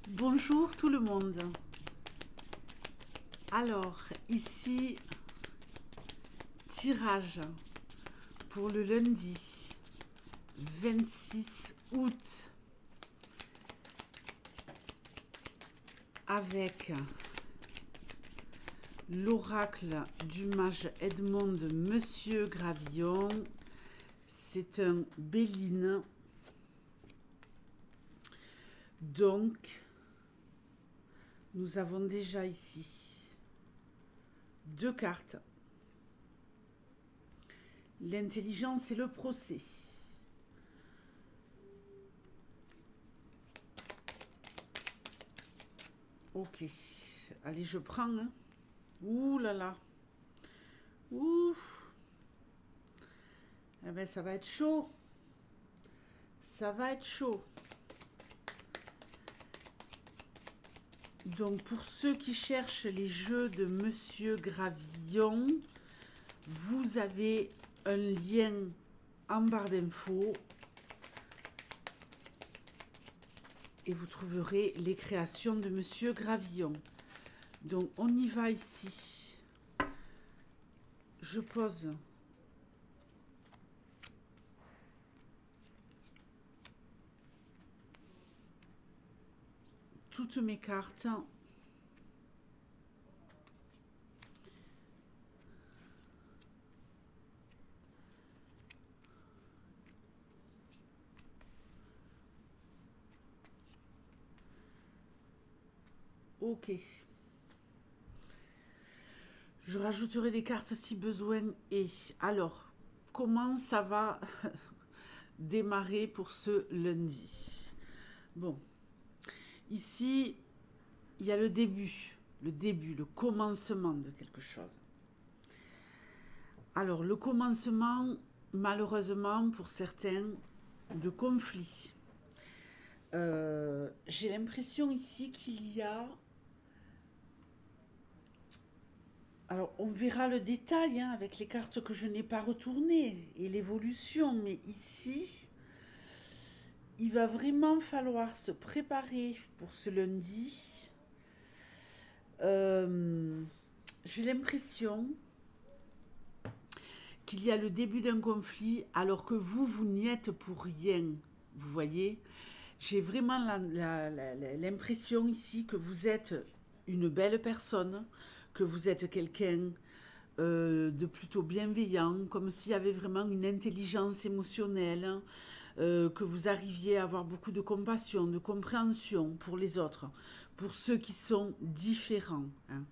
Bonjour tout le monde. Alors, ici, tirage pour le lundi 26 août avec l'oracle du mage Edmond de Monsieur Gravillon. C'est un Béline. Donc, nous avons déjà ici deux cartes. L'intelligence et le procès. Ok. Allez, je prends. Hein. Ouh là là. Ouh. Eh bien, ça va être chaud. Ça va être chaud. Donc, pour ceux qui cherchent les jeux de Monsieur Gravillon, vous avez un lien en barre d'infos et vous trouverez les créations de Monsieur Gravillon. Donc, on y va ici. Je pose toutes mes cartes. Ok. Je rajouterai des cartes si besoin est. Alors, comment ça va démarrer pour ce lundi? Bon, ici, il y a le début, le commencement de quelque chose. Alors, le commencement, malheureusement, pour certains, de conflits. J'ai l'impression ici qu'il y a... Alors, on verra le détail hein, avec les cartes que je n'ai pas retournées et l'évolution, mais ici, il va vraiment falloir se préparer pour ce lundi. J'ai l'impression qu'il y a le début d'un conflit alors que vous n'y êtes pour rien. Vous voyez, j'ai vraiment l'impression ici que vous êtes une belle personne, que vous êtes quelqu'un de plutôt bienveillant, comme s'il y avait vraiment une intelligence émotionnelle, que vous arriviez à avoir beaucoup de compassion, de compréhension pour les autres, pour ceux qui sont différents, hein,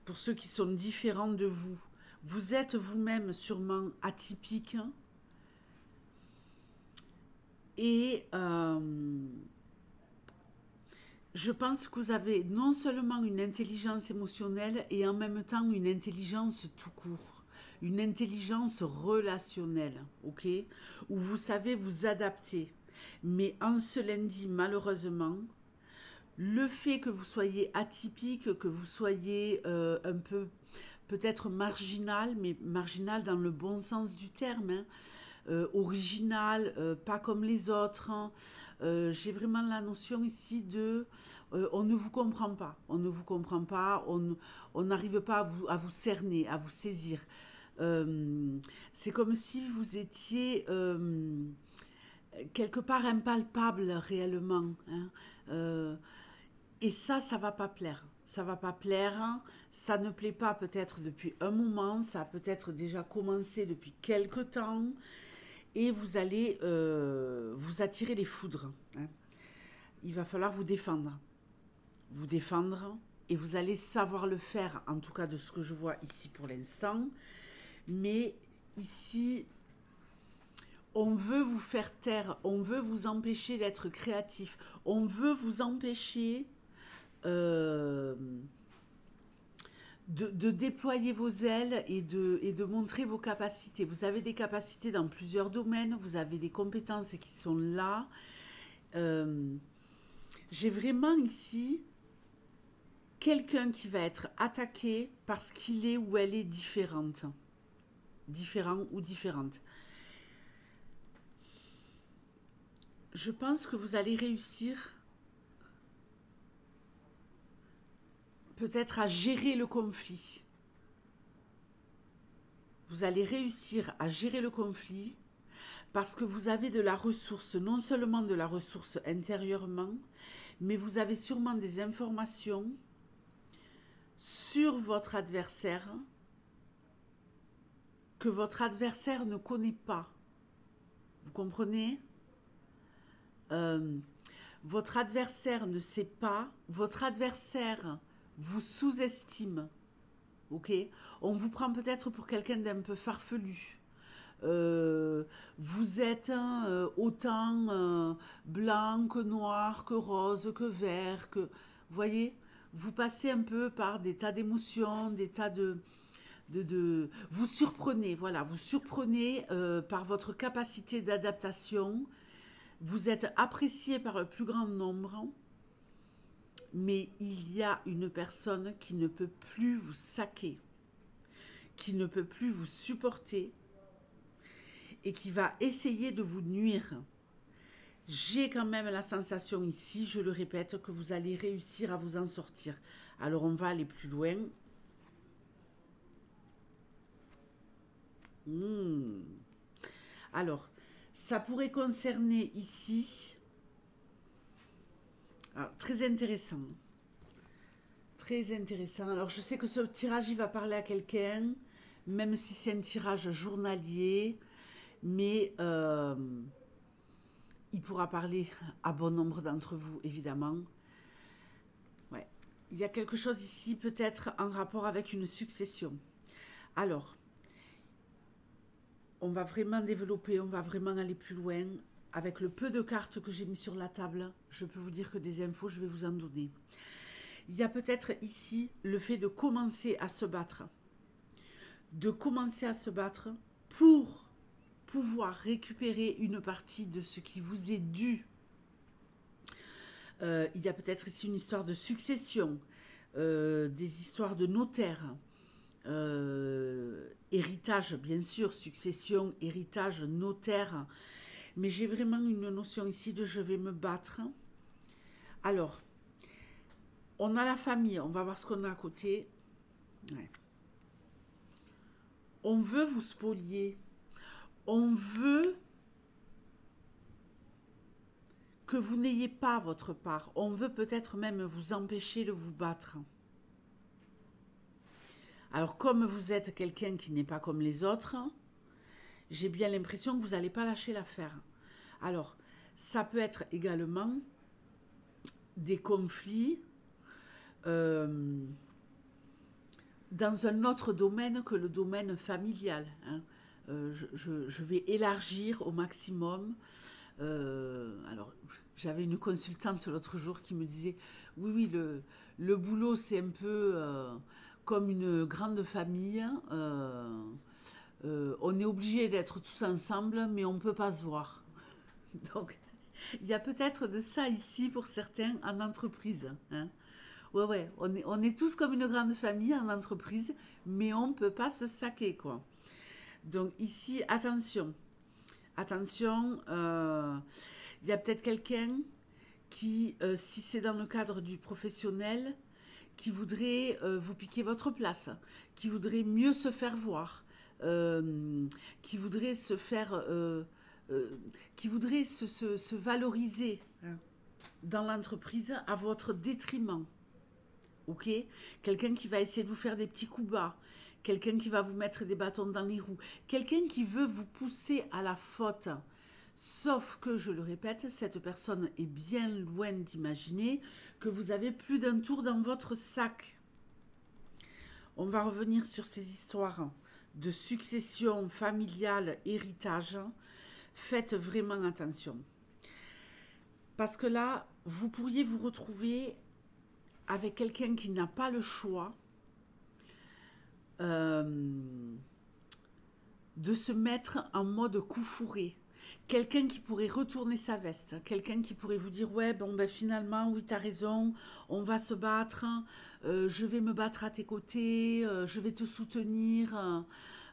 pour ceux qui sont différents de vous. Vous êtes vous-même sûrement atypique et je pense que vous avez non seulement une intelligence émotionnelle et en même temps une intelligence tout court, une intelligence relationnelle, ok, où vous savez vous adapter. Mais en ce lundi, malheureusement, le fait que vous soyez atypique, que vous soyez un peu peut-être marginal, mais marginal dans le bon sens du terme, hein, original, pas comme les autres. Hein. J'ai vraiment la notion ici de on ne vous comprend pas, on ne vous comprend pas, on n'arrive pas à vous cerner, à vous saisir. C'est comme si vous étiez quelque part impalpable réellement. Hein. Et ça va pas plaire. Ça va pas plaire. Hein. Ça ne plaît pas peut-être depuis un moment. Ça a peut-être déjà commencé depuis quelque temps. Et vous allez vous attirer les foudres. Hein. Il va falloir vous défendre. Vous défendre. Et vous allez savoir le faire, en tout cas de ce que je vois ici pour l'instant. Mais ici, on veut vous faire taire. On veut vous empêcher d'être créatif. On veut vous empêcher... de déployer vos ailes et de montrer vos capacités. Vous avez des capacités dans plusieurs domaines, vous avez des compétences qui sont là. J'ai vraiment ici quelqu'un qui va être attaqué parce qu'il est ou elle est différente. Différent ou différente. Je pense que vous allez réussir peut-être à gérer le conflit. Vous allez réussir à gérer le conflit parce que vous avez de la ressource, non seulement de la ressource intérieurement, mais vous avez sûrement des informations sur votre adversaire que votre adversaire ne connaît pas. Vous comprenez? Votre adversaire ne sait pas, votre adversaire vous sous-estime. Ok? On vous prend peut-être pour quelqu'un d'un peu farfelu. Vous êtes autant blanc que noir, que rose, que vert, que... Vous voyez? Vous passez un peu par des tas d'émotions, des tas vous surprenez, voilà, vous surprenez par votre capacité d'adaptation. Vous êtes apprécié par le plus grand nombre, mais il y a une personne qui ne peut plus vous saquer, qui ne peut plus vous supporter et qui va essayer de vous nuire. J'ai quand même la sensation ici, je le répète, que vous allez réussir à vous en sortir. Alors on va aller plus loin. Alors, ça pourrait concerner ici... Alors, très intéressant. Très intéressant. Alors, je sais que ce tirage, il va parler à quelqu'un, même si c'est un tirage journalier, mais il pourra parler à bon nombre d'entre vous, évidemment. Ouais. Il y a quelque chose ici, peut-être en rapport avec une succession. Alors, on va vraiment développer, on va vraiment aller plus loin. Avec le peu de cartes que j'ai mis sur la table, je peux vous dire que des infos, je vais vous en donner. Il y a peut-être ici le fait de commencer à se battre. De commencer à se battre pour pouvoir récupérer une partie de ce qui vous est dû. Il y a peut-être ici une histoire de succession, des histoires de notaire, héritage, bien sûr, succession, héritage, notaire. Mais j'ai vraiment une notion ici de je vais me battre. Alors, on a la famille, on va voir ce qu'on a à côté. Ouais. On veut vous spolier. On veut que vous n'ayez pas votre part. On veut peut-être même vous empêcher de vous battre. Alors, comme vous êtes quelqu'un qui n'est pas comme les autres, j'ai bien l'impression que vous n'allez pas lâcher l'affaire. Alors, ça peut être également des conflits dans un autre domaine que le domaine familial. Hein. Je vais élargir au maximum. Alors, j'avais une consultante l'autre jour qui me disait « Oui, oui, le boulot, c'est un peu comme une grande famille. On est obligé d'être tous ensemble, mais on ne peut pas se voir. » Donc, il y a peut-être de ça ici pour certains en entreprise. Hein. Ouais, on est tous comme une grande famille en entreprise, mais on ne peut pas se saquer, quoi. Donc ici, attention. Attention, il y a peut-être quelqu'un qui, si c'est dans le cadre du professionnel, qui voudrait vous piquer votre place, qui voudrait mieux se faire voir, qui voudrait se faire... qui voudrait se valoriser dans l'entreprise à votre détriment. Ok? Quelqu'un qui va essayer de vous faire des petits coups bas, quelqu'un qui va vous mettre des bâtons dans les roues, quelqu'un qui veut vous pousser à la faute. Sauf que, je le répète, cette personne est bien loin d'imaginer que vous avez plus d'un tour dans votre sac. On va revenir sur ces histoires de succession familiale, héritage. Faites vraiment attention. Parce que là, vous pourriez vous retrouver avec quelqu'un qui n'a pas le choix de se mettre en mode coup fourré. Quelqu'un qui pourrait retourner sa veste. Quelqu'un qui pourrait vous dire « Ouais, bon, ben finalement, oui, t'as raison, on va se battre, je vais me battre à tes côtés, je vais te soutenir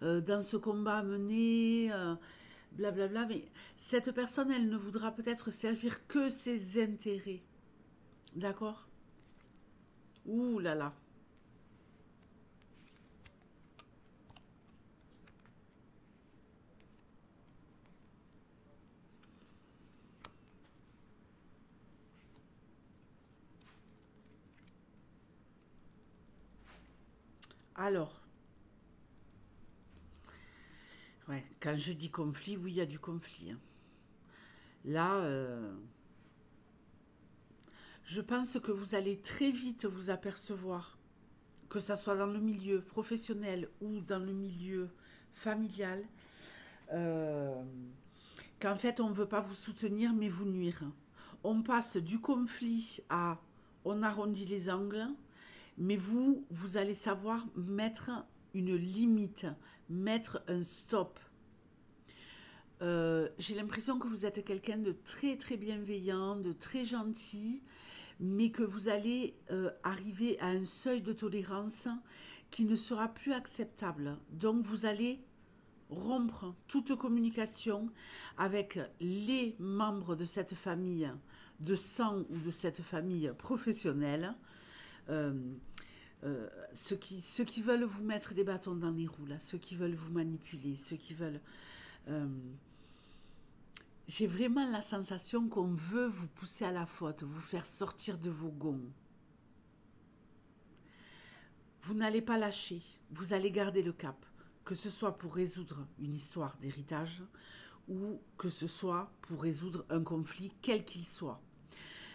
dans ce combat à mener. » Blablabla, mais cette personne, elle ne voudra peut-être servir que ses intérêts. D'accord? Ouh là là. Alors, ouais, quand je dis conflit, oui, il y a du conflit, hein. Là, je pense que vous allez très vite vous apercevoir, que ça soit dans le milieu professionnel ou dans le milieu familial, euh, qu'en fait on ne veut pas vous soutenir mais vous nuire. On passe du conflit à on arrondit les angles, mais vous allez savoir mettre une limite, mettre un stop. J'ai l'impression que vous êtes quelqu'un de très très bienveillant, de très gentil, mais que vous allez arriver à un seuil de tolérance qui ne sera plus acceptable. Donc vous allez rompre toute communication avec les membres de cette famille de sang ou de cette famille professionnelle, euh, ceux qui veulent vous mettre des bâtons dans les roues, là, ceux qui veulent vous manipuler, ceux qui veulent... euh, j'ai vraiment la sensation qu'on veut vous pousser à la faute, vous faire sortir de vos gonds. Vous n'allez pas lâcher, vous allez garder le cap, que ce soit pour résoudre une histoire d'héritage ou que ce soit pour résoudre un conflit quel qu'il soit.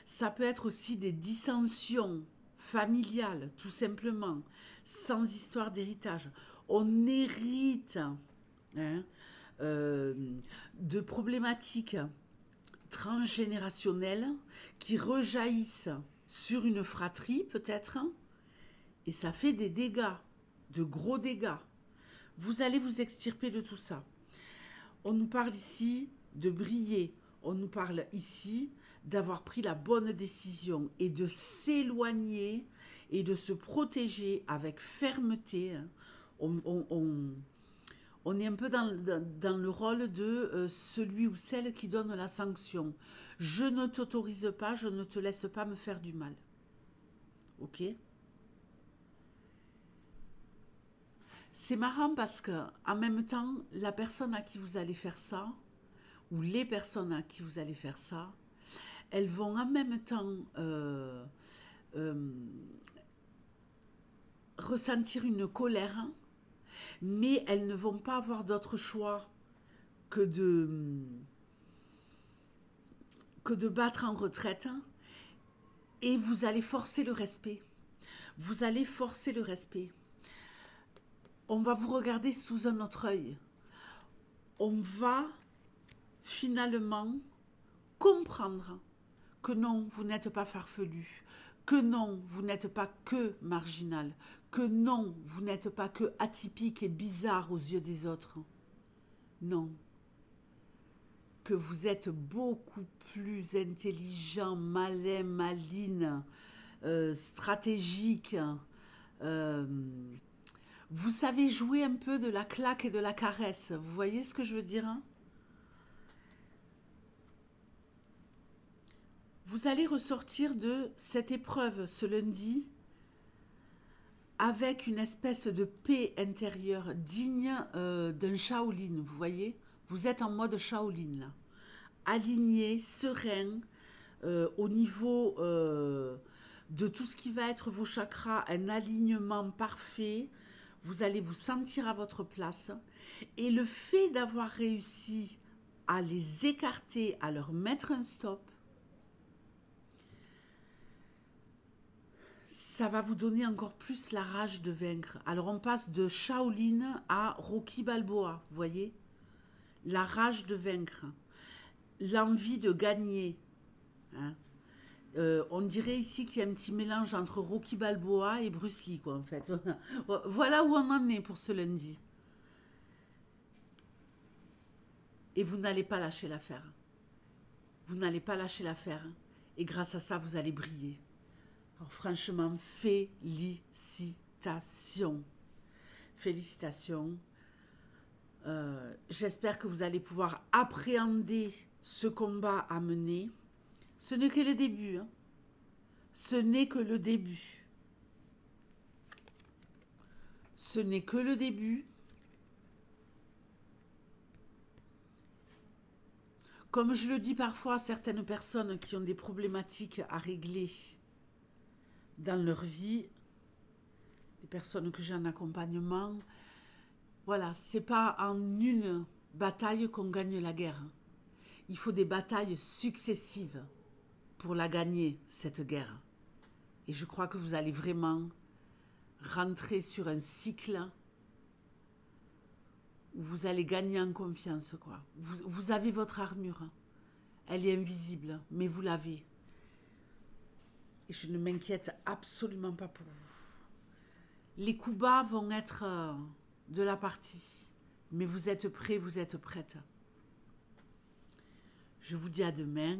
Ça peut être aussi des dissensions familiales, tout simplement, sans histoire d'héritage. On hérite, hein, de problématiques transgénérationnelles qui rejaillissent sur une fratrie peut-être, et ça fait des dégâts, de gros dégâts. Vous allez vous extirper de tout ça. On nous parle ici de briller, on nous parle ici d'avoir pris la bonne décision et de s'éloigner et de se protéger avec fermeté. On est un peu dans le rôle de celui ou celle qui donne la sanction. Je ne t'autorise pas, je ne te laisse pas me faire du mal. Ok ? C'est marrant parce que en même temps, la personne à qui vous allez faire ça, ou les personnes à qui vous allez faire ça, elles vont en même temps euh, ressentir une colère, mais elles ne vont pas avoir d'autre choix que de battre en retraite, et vous allez forcer le respect. Vous allez forcer le respect. On va vous regarder sous un autre œil. On va finalement comprendre que non, vous n'êtes pas farfelu, que non, vous n'êtes pas que marginal, que non, vous n'êtes pas que atypique et bizarre aux yeux des autres. Non. Que vous êtes beaucoup plus intelligent, malin, maligne, stratégique. euh, vous savez jouer un peu de la claque et de la caresse. Vous voyez ce que je veux dire, hein? Vous allez ressortir de cette épreuve ce lundi avec une espèce de paix intérieure digne d'un Shaolin, vous voyez? Vous êtes en mode Shaolin là. Aligné, serein, au niveau de tout ce qui va être vos chakras, un alignement parfait. Vous allez vous sentir à votre place. Et le fait d'avoir réussi à les écarter, à leur mettre un stop, ça va vous donner encore plus la rage de vaincre. Alors on passe de Shaolin à Rocky Balboa, vous voyez? La rage de vaincre, l'envie de gagner, hein. On dirait ici qu'il y a un petit mélange entre Rocky Balboa et Bruce Lee, quoi, en fait. Voilà où on en est pour ce lundi. Et vous n'allez pas lâcher l'affaire. Vous n'allez pas lâcher l'affaire. Et grâce à ça, vous allez briller. Alors franchement, félicitations. Félicitations. J'espère que vous allez pouvoir appréhender ce combat à mener. Ce n'est que le début, hein. Ce n'est que le début. Ce n'est que le début. Comme je le dis parfois à certaines personnes qui ont des problématiques à régler dans leur vie, les personnes que j'ai en accompagnement. Voilà, c'est pas en une bataille qu'on gagne la guerre. Il faut des batailles successives pour la gagner, cette guerre. Et je crois que vous allez vraiment rentrer sur un cycle où vous allez gagner en confiance, quoi. Vous avez votre armure. Elle est invisible, mais vous l'avez. Et je ne m'inquiète absolument pas pour vous. Les coups bas vont être de la partie. Mais vous êtes prêts, vous êtes prêtes. Je vous dis à demain.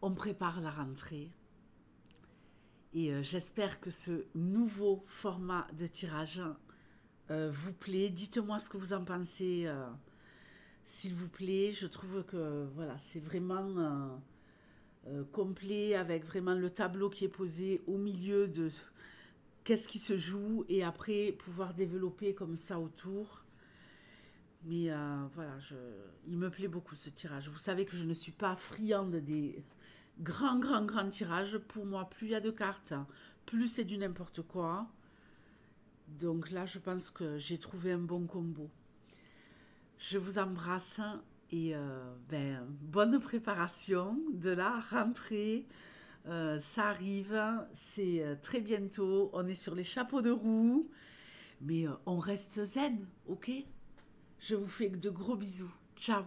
On prépare la rentrée. Et j'espère que ce nouveau format de tirage vous plaît. Dites-moi ce que vous en pensez, s'il vous plaît. Je trouve que voilà, c'est vraiment complet, avec vraiment le tableau qui est posé au milieu de qu'est-ce qui se joue, et après pouvoir développer comme ça autour. Mais voilà, il me plaît beaucoup ce tirage. Vous savez que je ne suis pas friande des grands tirages. Pour moi, plus il y a de cartes, plus c'est du n'importe quoi. Donc là, je pense que j'ai trouvé un bon combo. Je vous embrasse et bonne préparation de la rentrée. Ça arrive, c'est très bientôt. On est sur les chapeaux de roue, mais on reste zen, ok? Je vous fais de gros bisous. Ciao!